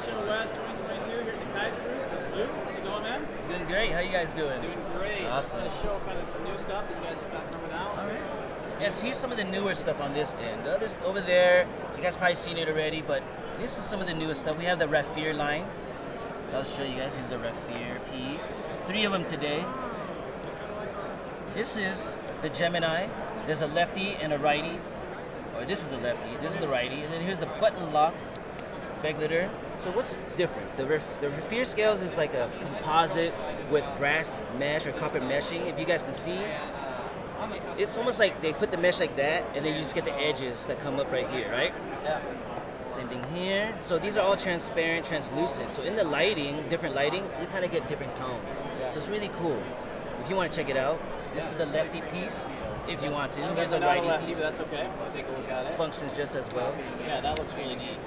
Show West 2022 here at the Kizer booth with Lou. How's it going, man? Doing great. How you guys doing? Doing great. Awesome. Just show kind of some new stuff that you guys have got coming out. All right. Yes, here's some of the newer stuff on this end. The others over there, you guys probably seen it already, but this is some of the newest stuff. We have the Rafir line. I'll show you guys. Here's a Rafir piece. 3 of them today. This is the Gemini. There's a lefty and a righty. Or this is the lefty, this is the righty. And then here's the button lock bag litter. So what's different? The Rafir scales is like a composite with brass mesh or copper meshing. If you guys can see, it's almost like they put the mesh like that, and then you just get the edges that come up right here, right? Yeah. Same thing here. So these are all transparent, translucent. So in the lighting, different lighting, you kind of get different tones. So it's really cool. If you want to check it out, this is the lefty piece. If you want to, here's a righty lefty, piece. but that's okay. We'll take a look at it. Functions just as well. Yeah, that looks really neat.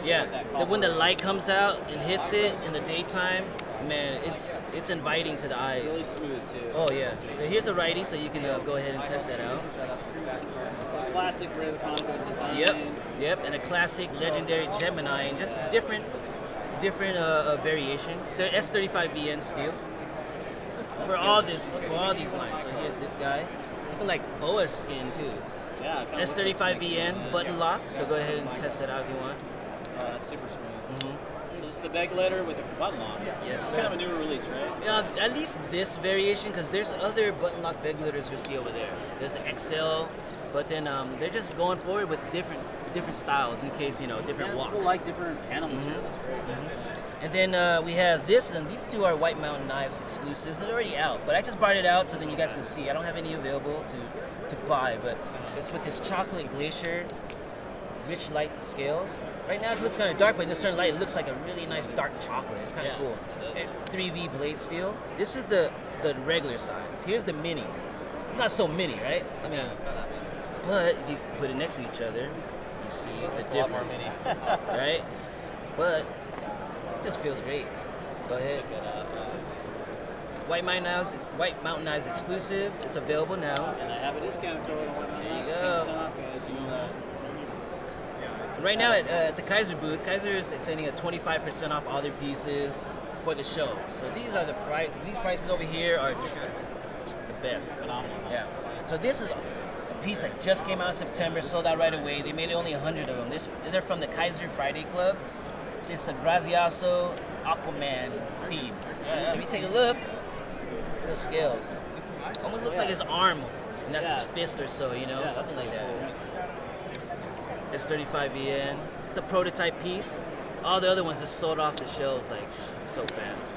Yeah, when the light comes out and hits it in the daytime, man, it's inviting to the eyes. Really smooth too. Oh yeah. So here's the righty, so you can go ahead and test that out. So a classic Ray the Comic Book design. Yep, and a classic legendary Gemini, and just different variation. The S35VN steel. For all these lines. So here's this guy. Looking like boa skin too. Yeah, it S35VN button lock. So go ahead and test that out if you want. That's super smooth. So this is the bag letter with a button lock. Yes, It's kind of a newer release, right? Yeah, at least this variation, because there's other button lock bag litters you'll see over there. There's the XL, but then they're just going forward with different styles in case different walks. People like different panel materials. That's great. And then we have this, and these two are White Mountain Knives exclusives. They're already out, but I just brought it out so then you guys can see. I don't have any available to buy, but it's with this chocolate glacier rich light scales. Right now it looks kind of dark, but in a certain light it looks like a really nice dark chocolate. It's kind of cool. 3V blade steel. This is the regular size. Here's the mini. It's not so mini, right? I mean, but if you put it next to each other, you see the difference, right? But it just feels great. Go ahead. White Mountain Knives exclusive. It's available now. And I have a discount code on White Mountain Knives. There you go. 10% off, guys. You know that. Right now at the Kizer booth, Kizer is extending a 25% off all their pieces for the show. So these are these prices over here are the best. Phenomenal. Yeah. So this is a piece that just came out in September, sold out right away. They made only 100 of them. They're from the Kizer Friday Club. It's the Grazioso Aquaman theme. So if you take a look, those scales. Almost looks like his arm, and that's his fist or so, something like that. It's 35VN. It's a prototype piece. All the other ones just sold off the shelves like so fast.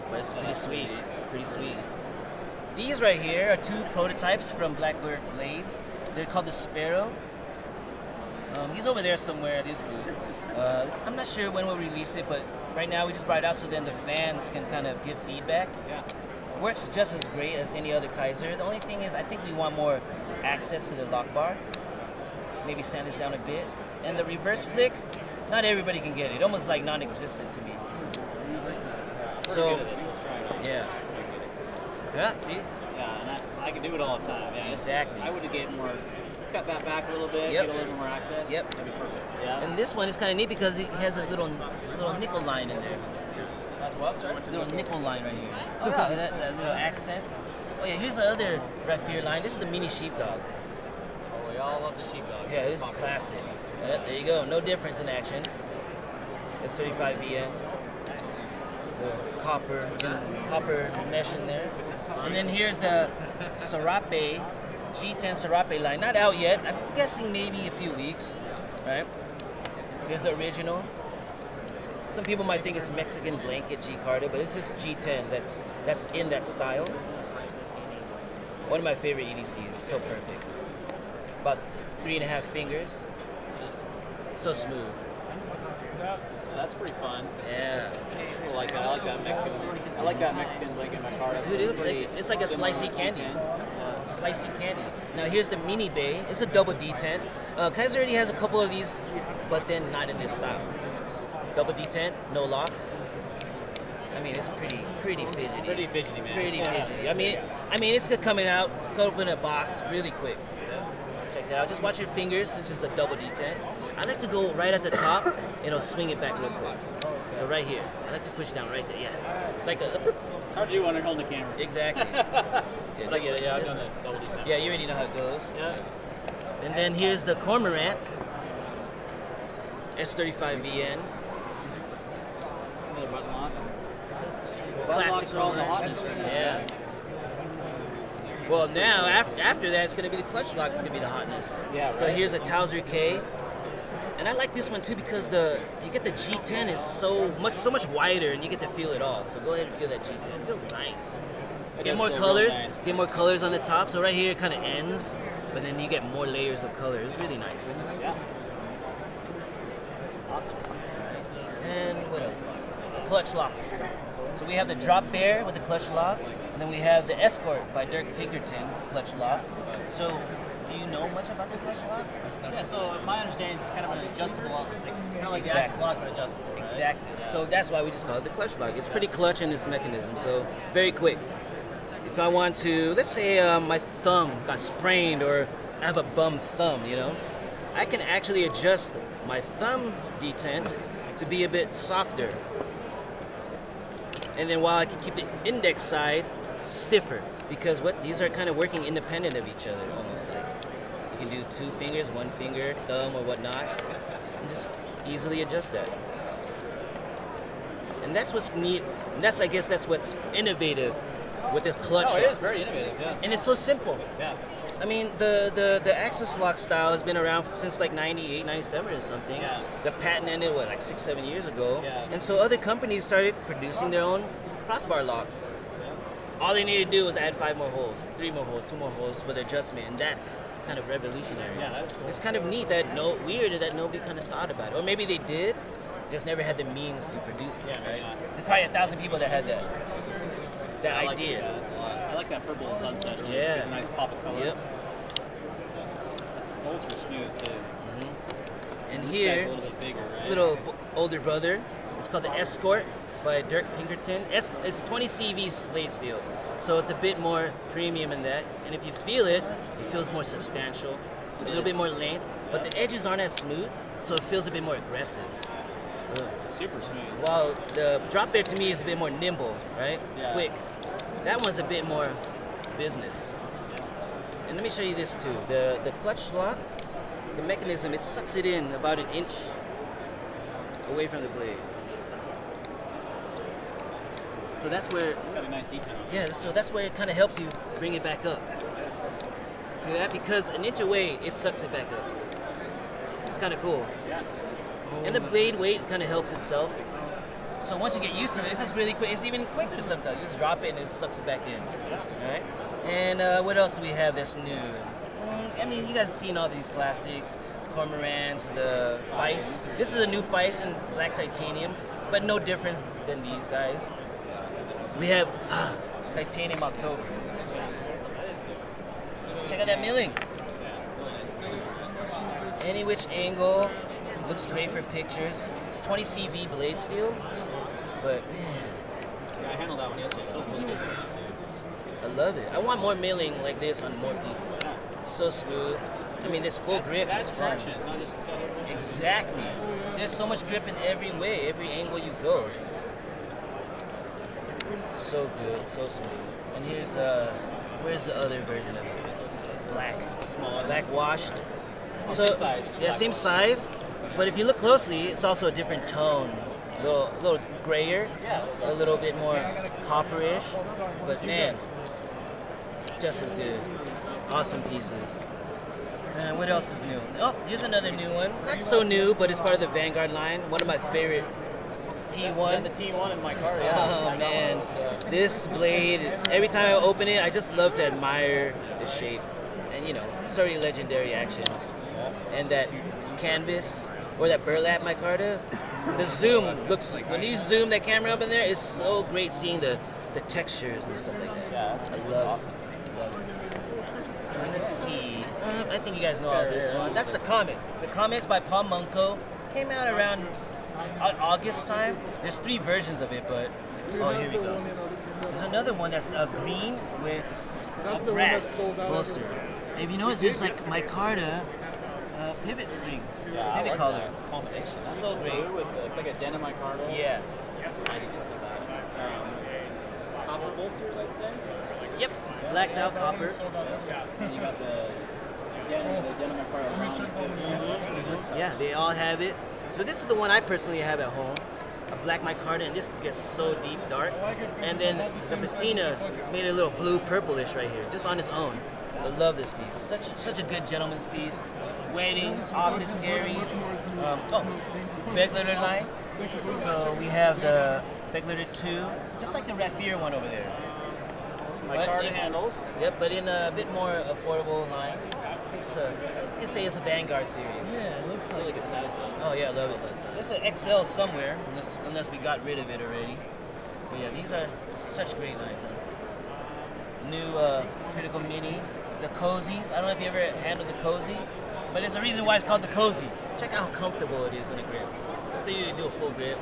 But it's pretty sweet. Pretty sweet. These right here are 2 prototypes from Blackbird Blades. They're called the Sparrow. He's over there somewhere at his booth. I'm not sure when we'll release it, but right now we just brought it out so then the fans can kind of give feedback. Yeah. Works just as great as any other Kizer. The only thing is I think we want more access to the lock bar. Maybe sand this down a bit. And the reverse flick, not everybody can get it. Almost like non-existent to me. So, Let's try it out. yeah. Yeah, see? Yeah, and I can do it all the time. Yeah, Exactly. I would cut that back a little bit, get a little bit more access. Yep. That'd be perfect. Yeah. And this one is kind of neat because it has a little nickel line in there. That's what, sorry? Little nickel line right here. Oh, yeah. See that little accent? Oh yeah, here's the other Rafir line. This is the mini sheepdog. Oh, we all love the sheepdog. Yeah, this is classic. Yeah, there you go. No difference in action. It's 35VN. Nice. The copper mesh in there. And then here's the Serape, G10 Serape line. Not out yet. I'm guessing maybe a few weeks. Right? Here's the original. Some people might think it's Mexican blanket G Carter, but it's just G10 that's in that style. One of my favorite EDCs. So perfect. About 3.5 fingers. So smooth. That's pretty fun. Yeah. I like that. I like that Mexican blanket in my car. Dude, it looks like it's like a slicey candy. Slicey candy. Now here's the mini bay. It's a double detent. Kizer already has a couple of these, but then not in this style. Double detent, no lock. I mean, it's pretty fidgety. Pretty fidgety, man. Pretty fidgety. I mean, it's coming out, go open a box really quick. Check that out. Just watch your fingers since it's a double detent. I like to go right at the top and I'll swing it back real quick. So right here. I like to push down right there. Yeah. It's like a. It's hard to do when you're holding the camera. Exactly. But I get it. Yeah, I've done it double detent. Yeah, you already know how it goes. Yeah. And then here's the Cormorant S35VN. Another button lock. Button Classic locks are all the Cormorant. hotness right now. Yeah. Well, now after that, it's going to be the clutch lock. It's going to be the hotness. Yeah, right. So here's a Towser K, and I like this one too because you get the G10 is so much wider, and you get to feel it all. So go ahead and feel that G10. It feels nice. Get more colors. Nice. Get more colors on the top. So right here it kind of ends, but then you get more layers of color. It's really nice. Yeah. Awesome. And what else? Clutch locks. So we have the Drop Bear with the clutch lock, and then we have the Escort by Dirk Pinkerton clutch lock. So, do you know much about the clutch lock? Yeah, so my understanding is it's kind of an adjustable lock. It's kind of like the Exactly. Axis lock, but adjustable. Right? Exactly. Yeah. So that's why we just call it the clutch lock. It's pretty clutch in its mechanism, so very quick. If I want to, let's say my thumb got sprained or I have a bum thumb, I can actually adjust my thumb detent to be a bit softer. And then while I can keep the index side stiffer, because these are kind of working independent of each other, almost like. You can do 2 fingers, 1 finger, thumb, or whatnot, and just easily adjust that. And that's what's neat. And I guess that's what's innovative with this clutch. Oh, it lock. is very innovative, yeah. And it's so simple. Yeah. I mean, the Axis lock style has been around since like 98, 97 or something. Yeah. The patent ended, like 6, 7 years ago. Yeah. And so other companies started producing their own crossbar lock. All they needed to do was add 5 more holes, 3 more holes, 2 more holes for the adjustment, and that's kind of revolutionary. Yeah, that's cool. It's kind of neat weird that nobody kind of thought about it. Or maybe they did, just never had the means to produce it, Yeah, right? yeah. There's probably 1,000 people that had that I like this idea. guy, that's a lot. I like that purple thumb set. It's Yeah. a nice pop of color. Yep. It's ultra smooth, too. And This here, guy's a little bit bigger, right? little older brother. It's called the Escort by Dirk Pinkerton. It's 20 CV blade steel, so it's a bit more premium in that. And if you feel it, it feels more substantial, a little bit more length, but the edges aren't as smooth, so it feels a bit more aggressive. It's super smooth. While the Drop Bear to me is a bit more nimble, right? Yeah. Quick. That one's a bit more business. And let me show you this too. The clutch lock, the mechanism, it sucks it in about 1 inch away from the blade. So that's where, Got a nice detail. yeah, so that's where it kind of helps you bring it back up. See that? Because 1 inch away, it sucks it back up. It's kind of cool. Yeah. And the blade weight kind of helps itself. So once you get used to it, it's just really quick. It's even quicker sometimes. You just drop it and it sucks it back in. All right. And what else do we have that's new? I mean, you guys have seen all these classics, Cormorants, the Feist. This is a new Feist in black titanium, but no difference than these guys. We have titanium October. Check out that milling. Any which angle. Looks great for pictures. It's 20 CV blade steel, but man, Yeah, I handled that one yesterday. It feels really good. I love it. I want more milling like this on more pieces. So smooth. I mean, this full grip That's is fun. traction. It's not just a set of Exactly. There's so much grip in every way, every angle you go. So good, so smooth. And here's where's the other version of it? Black, just a small, black washed. Same size, just Yeah, black same washed. size. But if you look closely, it's also a different tone. A little grayer, a little bit more copperish. But man, just as good. Awesome pieces. And what else is new? Oh, here's another new one. Not so new, but it's part of the Vanguard line. One of my favorite T1. The T1 in my car, yeah. Oh man, this blade, every time I open it, I just love to admire the shape. And it's already legendary action. And that canvas, or that burlap micarta, the zoom looks like, when you zoom that camera up in there, it's so great seeing the textures and stuff like that. Yeah, I love it. Love it. And let's see, I think you guys know all this one. That's the Comet. The Comet's by Paul Munko. Came out around August time. There's 3 versions of it, but oh, here we go. There's another one that's green with a brass bolster. And if you notice, there's like micarta Pivot spring. Yeah, I Pivot like color. that combination. So great. Blue with it's like a denim micarta. Yeah. I just so bad. Copper bolsters, I'd say. Yep. Blacked out copper. And you got the denim micarta long. Yeah, they all have it. So this is the one I personally have at home. A black micarta, and this gets so deep dark. And then the patina made it a little blue purplish right here, just on its own. I love this piece. Such a good gentleman's piece. Weddings, office carry. Beg litter line. So we have the beg litter 2, just like the Rafir one over there. Micarta handles. Yep, but in a bit more affordable line. I think so. You can say it's a Vanguard series. Yeah, it looks really good size though. Oh yeah, I love it. There's an XL somewhere, unless we got rid of it already. But yeah, these are such great lines. New Critical Mini, the cozies. I don't know if you ever handled the cozy, but there's a reason why it's called the cozy. Check out how comfortable it is in the grip. Let's say you do a full grip.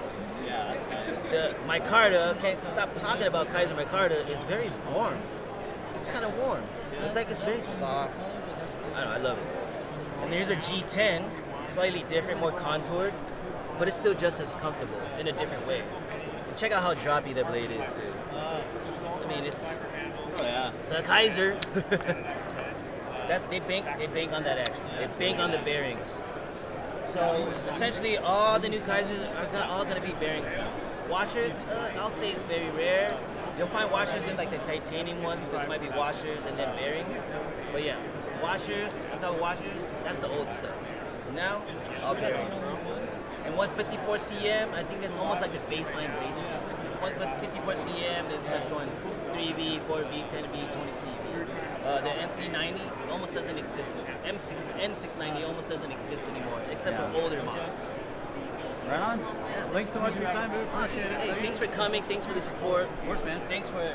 Yeah, that's nice. The micarta, can't stop talking about Kizer micarta, is very warm. It's kind of warm. It's like it's very soft. I don't know, I love it. And here's a G10, slightly different, more contoured, but it's still just as comfortable in a different way. And check out how droppy the blade is too. I mean, it's a Kizer. They bank on that action. They bank on the bearings. So essentially, all the new Kizers are all gonna be bearings now. Washers, I'll say it's very rare. You'll find washers in like the titanium ones because it might be washers and then bearings. But yeah, washers, on top of washers, that's the old stuff. Now, all bearings. And 154 cm, I think it's almost like the baseline blade style. So it's 154 cm, then it starts going 3V, 4V, 10V, 20CV. The M390 almost doesn't exist. N690 almost doesn't exist anymore, except for older models. Right on. Yeah. Thanks so much for your time, dude. Appreciate it. Hey, thanks for coming. Thanks for the support. Of course, man. Thanks for